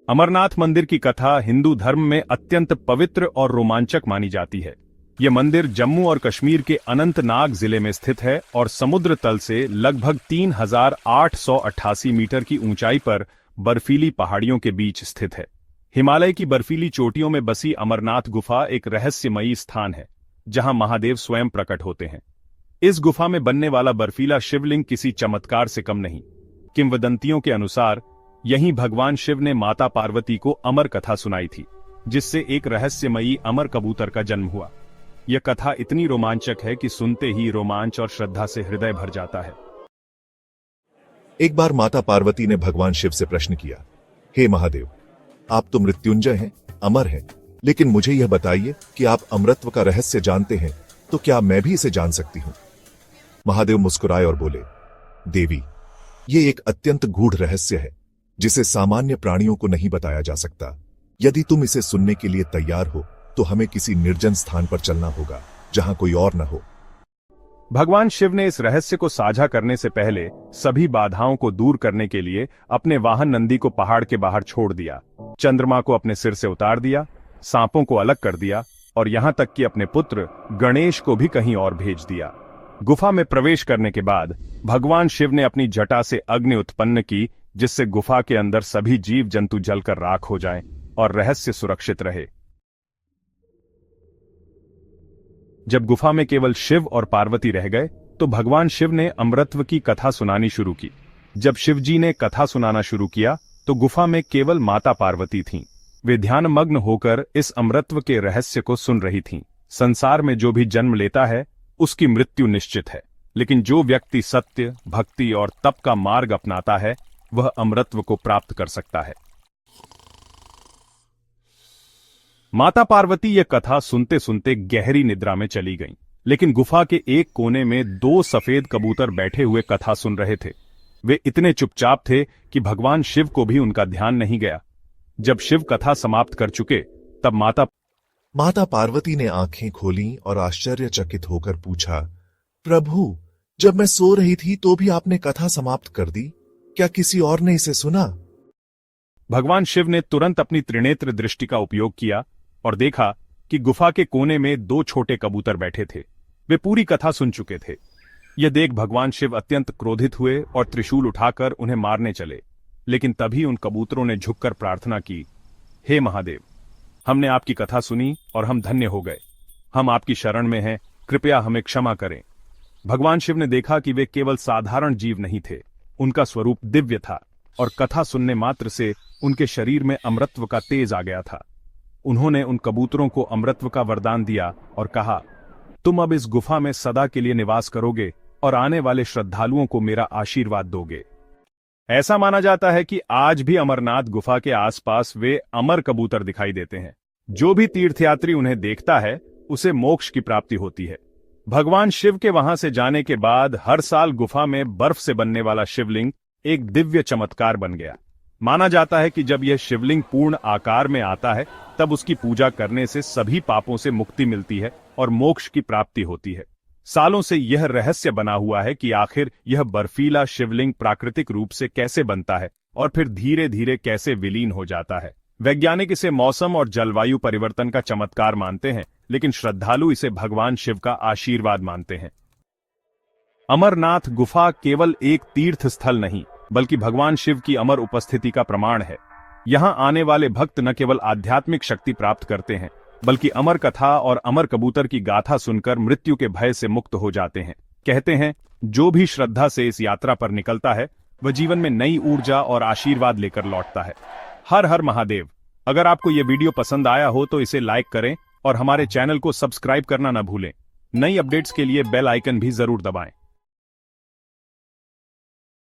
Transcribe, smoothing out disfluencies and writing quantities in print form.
अमरनाथ मंदिर की कथा हिंदू धर्म में अत्यंत पवित्र और रोमांचक मानी जाती है। यह मंदिर जम्मू और कश्मीर के अनंतनाग जिले में स्थित है और समुद्र तल से लगभग 3,888 मीटर की ऊंचाई पर बर्फीली पहाड़ियों के बीच स्थित है। हिमालय की बर्फीली चोटियों में बसी अमरनाथ गुफा एक रहस्यमयी स्थान है, जहां महादेव स्वयं प्रकट होते हैं। इस गुफा में बनने वाला बर्फीला शिवलिंग किसी चमत्कार से कम नहीं। किंवदंतियों के अनुसार यहीं भगवान शिव ने माता पार्वती को अमर कथा सुनाई थी, जिससे एक रहस्यमयी अमर कबूतर का जन्म हुआ। यह कथा इतनी रोमांचक है कि सुनते ही रोमांच और श्रद्धा से हृदय भर जाता है। एक बार माता पार्वती ने भगवान शिव से प्रश्न किया, हे महादेव, आप तो मृत्युंजय हैं, अमर हैं, लेकिन मुझे यह बताइए कि आप अमरत्व का रहस्य जानते हैं, तो क्या मैं भी इसे जान सकती हूं? महादेव मुस्कुराए और बोले, देवी, ये एक अत्यंत गूढ़ रहस्य है, जिसे सामान्य प्राणियों को नहीं बताया जा सकता। यदि तुम इसे सुनने के लिए तैयार हो, तो हमें किसी निर्जन स्थान पर चलना होगा, जहां कोई और न हो। भगवान शिव ने इस रहस्य को साझा करने से पहले सभी बाधाओं को दूर करने के लिए अपने वाहन नंदी को पहाड़ के बाहर छोड़ दिया, चंद्रमा को अपने सिर से उतार दिया, सांपों को अलग कर दिया और यहां तक कि अपने पुत्र गणेश को भी कहीं और भेज दिया। गुफा में प्रवेश करने के बाद भगवान शिव ने अपनी जटा से अग्नि उत्पन्न की, जिससे गुफा के अंदर सभी जीव जंतु जलकर राख हो जाएं और रहस्य सुरक्षित रहे। जब गुफा में केवल शिव और पार्वती रह गए, तो भगवान शिव ने अमरत्व की कथा सुनानी शुरू की। जब शिव जी ने कथा सुनाना शुरू किया, तो गुफा में केवल माता पार्वती थीं। वे ध्यानमग्न होकर इस अमरत्व के रहस्य को सुन रही थीं। संसार में जो भी जन्म लेता है, उसकी मृत्यु निश्चित है, लेकिन जो व्यक्ति सत्य, भक्ति और तप का मार्ग अपनाता है, वह अमरत्व को प्राप्त कर सकता है। माता पार्वती यह कथा सुनते सुनते गहरी निद्रा में चली गईं, लेकिन गुफा के एक कोने में 2 सफेद कबूतर बैठे हुए कथा सुन रहे थे। वे इतने चुपचाप थे कि भगवान शिव को भी उनका ध्यान नहीं गया। जब शिव कथा समाप्त कर चुके, तब माता पार्वती ने आंखें खोलीं और आश्चर्यचकित होकर पूछा, प्रभु, जब मैं सो रही थी तो भी आपने कथा समाप्त कर दी, क्या किसी और ने इसे सुना? भगवान शिव ने तुरंत अपनी त्रिनेत्र दृष्टि का उपयोग किया और देखा कि गुफा के कोने में 2 छोटे कबूतर बैठे थे। वे पूरी कथा सुन चुके थे। यह देख भगवान शिव अत्यंत क्रोधित हुए और त्रिशूल उठाकर उन्हें मारने चले, लेकिन तभी उन कबूतरों ने झुककर प्रार्थना की, हे महादेव, हमने आपकी कथा सुनी और हम धन्य हो गए। हम आपकी शरण में हैं, कृपया हमें क्षमा करें। भगवान शिव ने देखा कि वे केवल साधारण जीव नहीं थे, उनका स्वरूप दिव्य था और कथा सुनने मात्र से उनके शरीर में अमरत्व का तेज आ गया था। उन्होंने उन कबूतरों को अमरत्व का वरदान दिया और कहा, तुम अब इस गुफा में सदा के लिए निवास करोगे और आने वाले श्रद्धालुओं को मेरा आशीर्वाद दोगे। ऐसा माना जाता है कि आज भी अमरनाथ गुफा के आसपास वे अमर कबूतर दिखाई देते हैं। जो भी तीर्थयात्री उन्हें देखता है, उसे मोक्ष की प्राप्ति होती है। भगवान शिव के वहां से जाने के बाद हर साल गुफा में बर्फ से बनने वाला शिवलिंग एक दिव्य चमत्कार बन गया। माना जाता है कि जब यह शिवलिंग पूर्ण आकार में आता है, तब उसकी पूजा करने से सभी पापों से मुक्ति मिलती है और मोक्ष की प्राप्ति होती है। सालों से यह रहस्य बना हुआ है कि आखिर यह बर्फीला शिवलिंग प्राकृतिक रूप से कैसे बनता है और फिर धीरे धीरे कैसे विलीन हो जाता है। वैज्ञानिक इसे मौसम और जलवायु परिवर्तन का चमत्कार मानते हैं, लेकिन श्रद्धालु इसे भगवान शिव का आशीर्वाद मानते हैं। अमरनाथ गुफा केवल एक तीर्थ स्थल नहीं, बल्कि भगवान शिव की अमर उपस्थिति का प्रमाण है। यहां आने वाले भक्त न केवल आध्यात्मिक शक्ति प्राप्त करते हैं, बल्कि अमर कथा और अमर कबूतर की गाथा सुनकर मृत्यु के भय से मुक्त हो जाते हैं। कहते हैं, जो भी श्रद्धा से इस यात्रा पर निकलता है, वह जीवन में नई ऊर्जा और आशीर्वाद लेकर लौटता है। हर हर महादेव। अगर आपको यह वीडियो पसंद आया हो तो इसे लाइक करें और हमारे चैनल को सब्सक्राइब करना न भूलें। नई अपडेट्स के लिए बेल आइकन भी जरूर दबाएं।